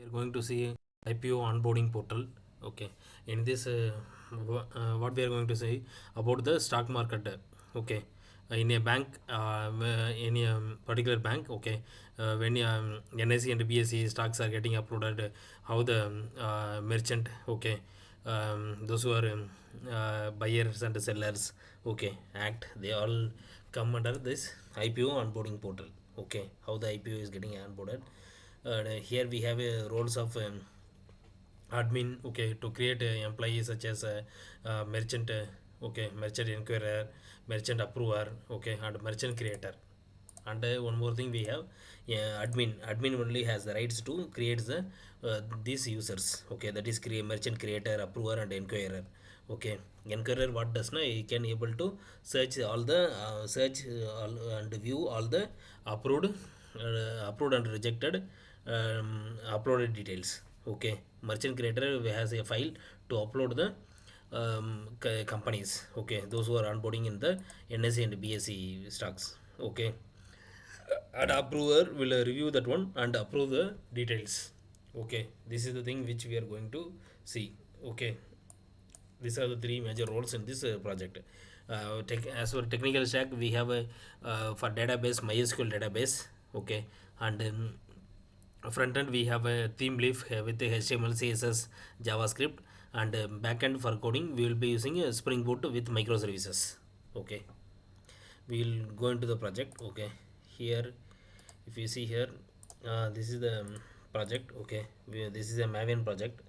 We are going to see IPO onboarding portal. Okay, in this what we are going to say about the stock market. Okay, in a bank, in a particular bank. Okay, when NSE and BSE stocks are getting uploaded, how the merchant. Okay, those who are buyers and sellers. Okay, act, they all come under this IPO onboarding portal. Okay, how the IPO is getting onboarded. Here we have roles of admin. Okay, to create employees such as merchant. Okay, merchant inquirer, merchant approver. Okay, and merchant creator. And one more thing we have, admin only has the rights to create these users. Okay, that is create merchant creator, approver and inquirer. Okay, inquirer what does now, he can able to search all the all, and view all the approved and rejected uploaded details. Okay, merchant creator has a file to upload the companies. Okay, those who are onboarding in the NSE and BSE stocks. Okay, and approver will review that one and approve the details. Okay, this is the thing which we are going to see. Okay, these are the three major roles in this project. As for technical stack, we have a for database, MySQL database. Okay, and front end we have a theme leaf with the HTML, CSS, JavaScript, and backend for coding we will be using a Spring Boot with microservices. Okay, we will go into the project. Okay, here if you see here, this is the project. Okay, this is a Maven project.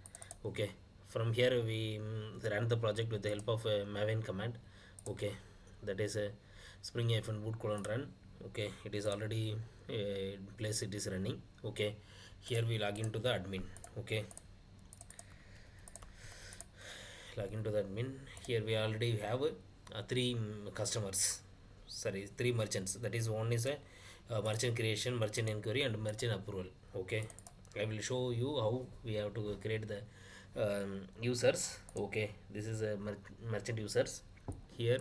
Okay, from here we ran the project with the help of a Maven command. Okay, that is a spring boot colon run. Okay, it is already place, it is running. Okay, here we log into the admin. Okay, log into the admin. Here we already have three customers, sorry, three merchants. That is, one is a merchant creation, merchant inquiry and merchant approval. Okay, I will show you how we have to create the users. Okay, this is a merchant users. Here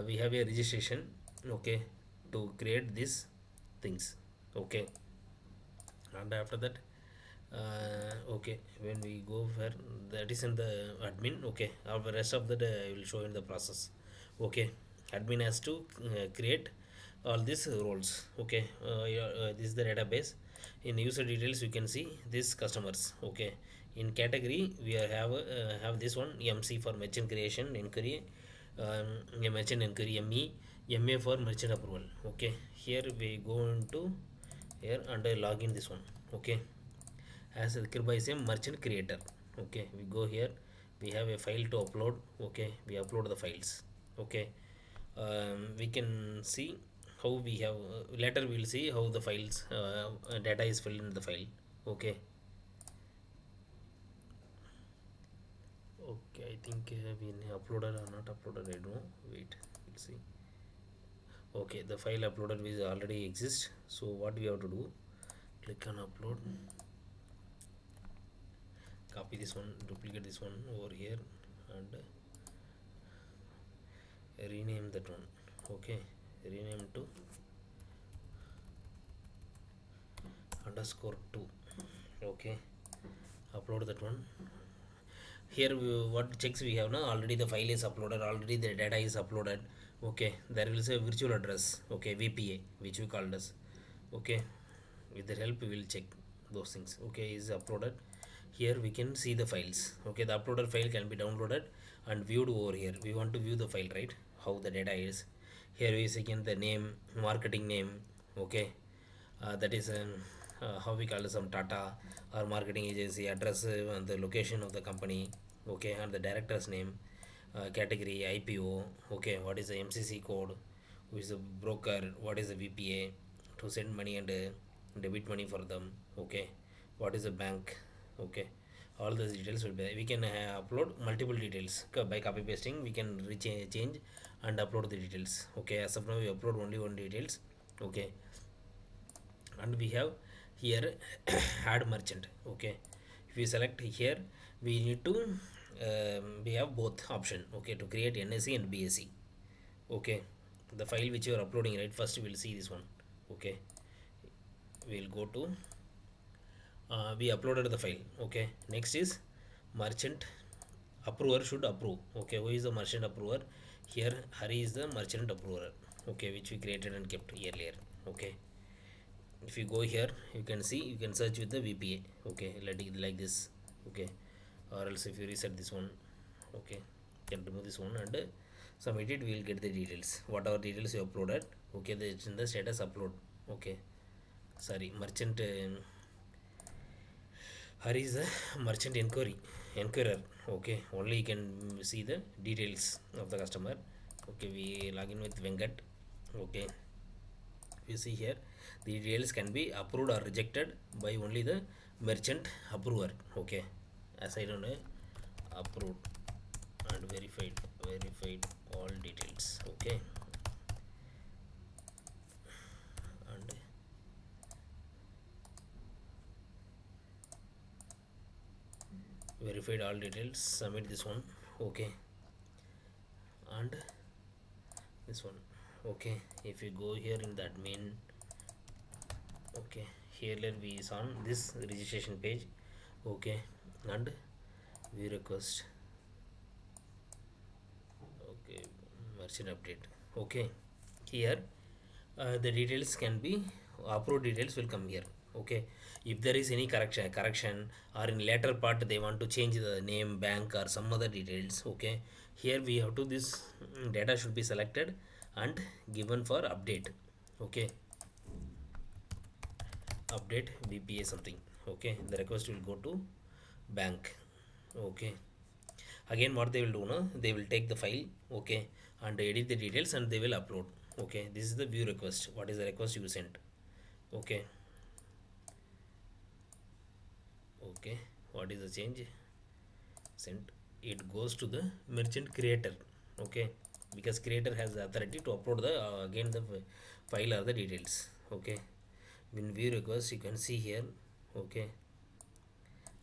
we have a registration. Okay, to create these things. Okay, and after that, okay, when we go for that is in the admin. Okay, our rest of that I will show in the process. Okay, admin has to create all these roles. Okay, this is the database. In user details you can see these customers. Okay, in category we have this one, MC for merchant creation inquiry, a merchant inquiry, MA for merchant approval. Okay, here we go into here and I log in this one. Okay, as required by same merchant creator. Okay, we go here, we have a file to upload. Okay, we upload the files. Okay, we can see how we have later we'll see how the files data is filled in the file. Okay, okay, I think we uploaded or not uploaded, I don't know. Wait, we'll see. Okay, the file uploaded is already exist. So what we have to do, click on upload, copy this one, duplicate this one over here and rename that one. Okay, rename to _2. Okay, upload that one. Here what checks we have now, already the file is uploaded, already the data is uploaded. Okay, there will say virtual address. Okay, VPA, which we called as. Okay, with the help we will check those things. Okay, is uploaded. Here we can see the files. Okay, the uploaded file can be downloaded and viewed over here. We want to view the file, right, how the data is. Here we see the name, marketing name. Okay, that is how we call it, some Tata or marketing agency address, and the location of the company. Okay, and the director's name, category, IPO. Okay, what is the MCC code, who is the broker, what is the VPA to send money and debit money for them. Okay, what is the bank. Okay, all those details will be, we can upload multiple details by copy pasting. We can change and upload the details. Okay, as of now we upload only one details. Okay, and we have here add merchant. Okay, if we select here, we need to we have both option. Okay, to create NSE and BSE. Okay, the file which you are uploading, right, first we will see this one. Okay, we will go to we uploaded the file. Okay, next is merchant approver should approve. Okay, who is the merchant approver? Here Hari is the merchant approver. Okay, which we created and kept earlier. Okay, if you go here you can see, you can search with the VPA. Okay, let it like this. Okay, or else if you reset this one, okay, you can remove this one and submit it. We will get the details, whatever details you uploaded. Okay, it's in the status upload. Okay, sorry, merchant Hari is the merchant inquirer. Okay, only you can see the details of the customer. Okay, we log in with Venkat. Okay, you see here the details can be approved or rejected by only the merchant approver. Okay, as I don't know, approved and verified all details. Okay, and verified all details, submit this one. Okay, and this one. Okay, if you go here in the admin, okay, here let we is on this registration page. Okay, and we request. Okay, merchant update. Okay, here the details can be approved, details will come here. Okay, if there is any correction or in later part they want to change the name, bank or some other details. Okay, here we have to this data should be selected and given for update. Okay, update BPA something. Okay, the request will go to bank. Okay, again what they will do now, they will take the file. Okay, and edit the details and they will upload. Okay, this is the view request. What is the request you sent? Okay, okay, what is the change sent? It goes to the merchant creator. Okay, because creator has the authority to upload the again the file or the details. Okay, in view request you can see here. Okay,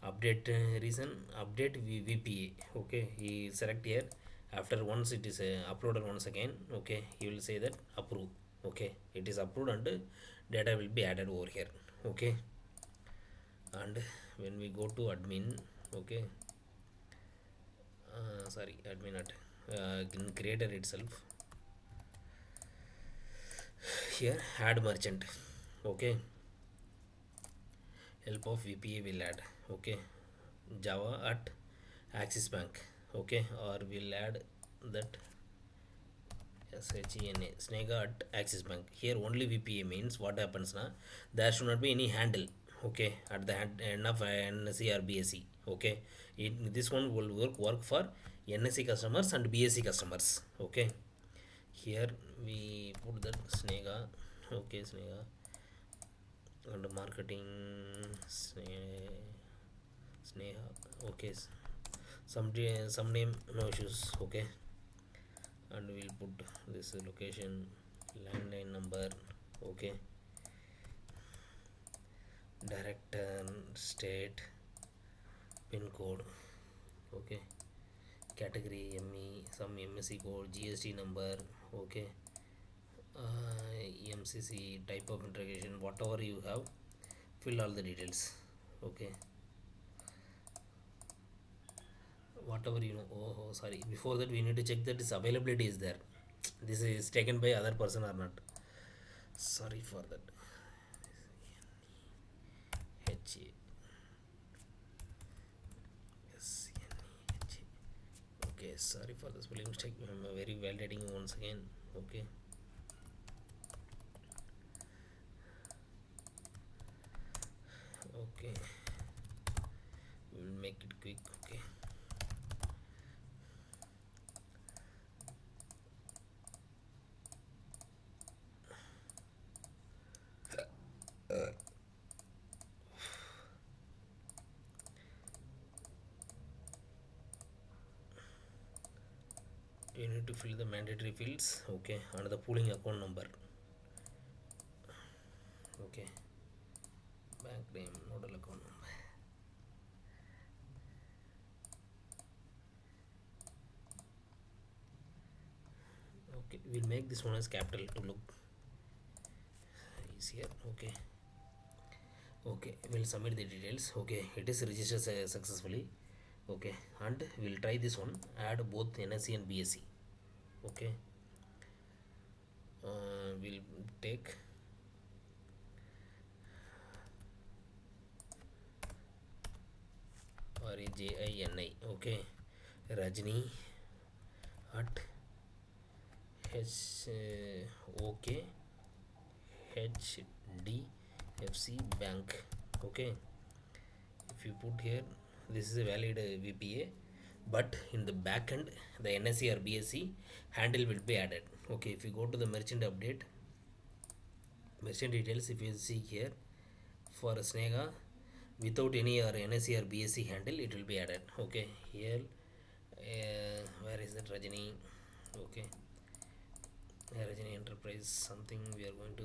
update reason update VPA. Okay, he select here. After once it is uploaded once again, okay, he will say that approve. Okay, it is approved and data will be added over here. Okay, and when we go to admin, okay, sorry, admin at in creator itself, here add merchant. Okay, help of VPA will add. Okay, Java at Axis Bank. Okay, or we'll add that SHENA Snega at Axis Bank. Here only VPA means what happens now, there should not be any handle. Okay, at the end of NSE or BSE. Okay, this one will work for NSE customers and BSE customers. Okay, here we put that Snega. Okay, Snega and marketing Sneha. Okay, some name, no issues. Okay, and we'll put this location, landline number. Okay, director, state, pin code. Okay, category ME, some MSC code, GST number. Okay, MCC, type of integration, whatever you have, fill all the details. Okay, whatever you know. Oh, sorry, before that we need to check that this availability is there, this is taken by other person or not. Sorry for that. H A S N E H A. Okay, sorry for the spelling mistake. I'm very validating once again. Okay, okay, we'll make it quick. Okay, you need to fill the mandatory fields. Okay, and the pooling account number. Okay, bank name, nodal account number. Okay, we'll make this one as capital to look easier. Okay, Okay, we'll submit the details. Okay, it is registered successfully. Okay, and we'll try this one, add both NSE and BSE. Okay, we'll take RAJINI. Okay, Rajni at OK HDFC Bank. Okay, if you put here, this is a valid VPA, but in the back end the NSE or BSE handle will be added. Okay, if you go to the merchant update, merchant details, if you see here, for Snega, without any or NSE or BSE handle, it will be added. Okay, here, where is that Rajani? Okay, Rajani Enterprise, something we are going to.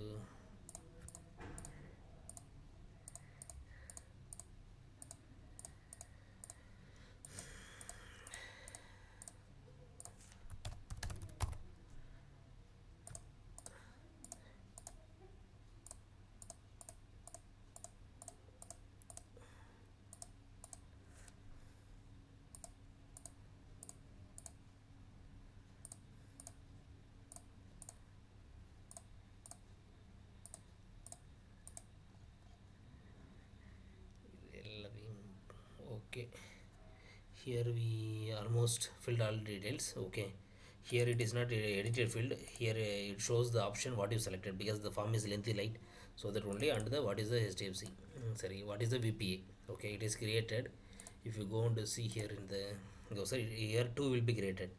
Okay, here we almost filled all details. Okay, here it is not edited field. Here it shows the option what you selected, because the form is lengthy light, so that only under the what is the HDFC, sorry, what is the VPA. Okay, it is created. If you go and see here in the go, sorry, here two will be created,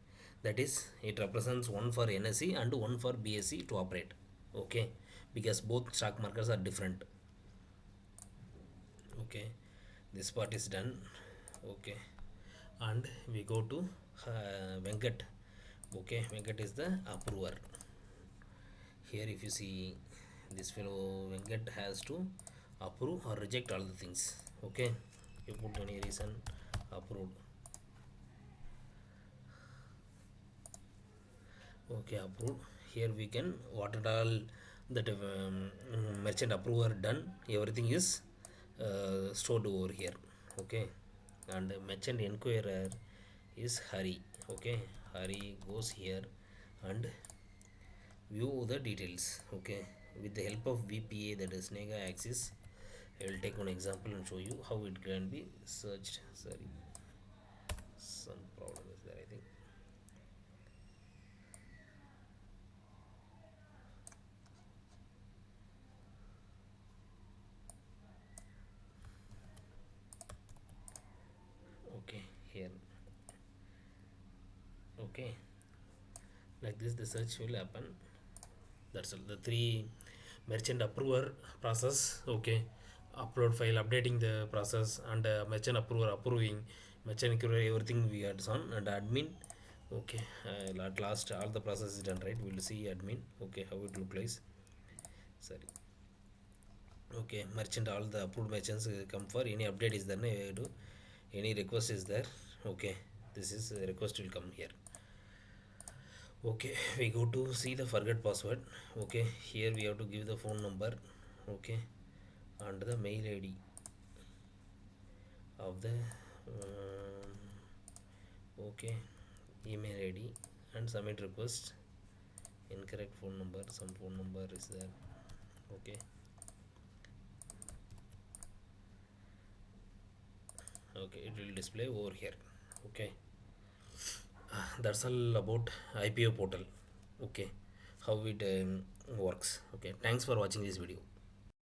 that is it represents one for NSE and one for BSE to operate. Okay, because both stock markets are different. Okay, this part is done. Okay, and we go to Venkat. Okay, Venkat is the approver. Here if you see, this fellow Venkat has to approve or reject all the things. Okay, you put any reason, approved. Okay, approved. Here we can what at all that merchant approver done, everything is stored over here. Okay, and merchant inquirer is Hari. Okay, Hari goes here and view the details. Okay, with the help of VPA, that is Nega Axis, I will take one example and show you how it can be searched. Sorry, some problem is there, I think. Okay, here. Okay, like this the search will happen. That's all. The three merchant approver process. Okay, upload file, updating the process, and merchant approver approving, merchant courier, everything we had done, and admin. Okay, at last all the process is done, right? We'll see admin. Okay, how it look like. Sorry. Okay, merchant, all the approved merchants come for any update is there, do any request is there. Okay, this is request will come here. Okay, we go to see the forget password. Okay, here we have to give the phone number. Okay, and the mail ID of the okay, email ID, and submit request. Incorrect phone number, some phone number is there. Okay, okay, it will display over here. Okay, that's all about IPO portal. Okay, how it works. Okay, thanks for watching this video.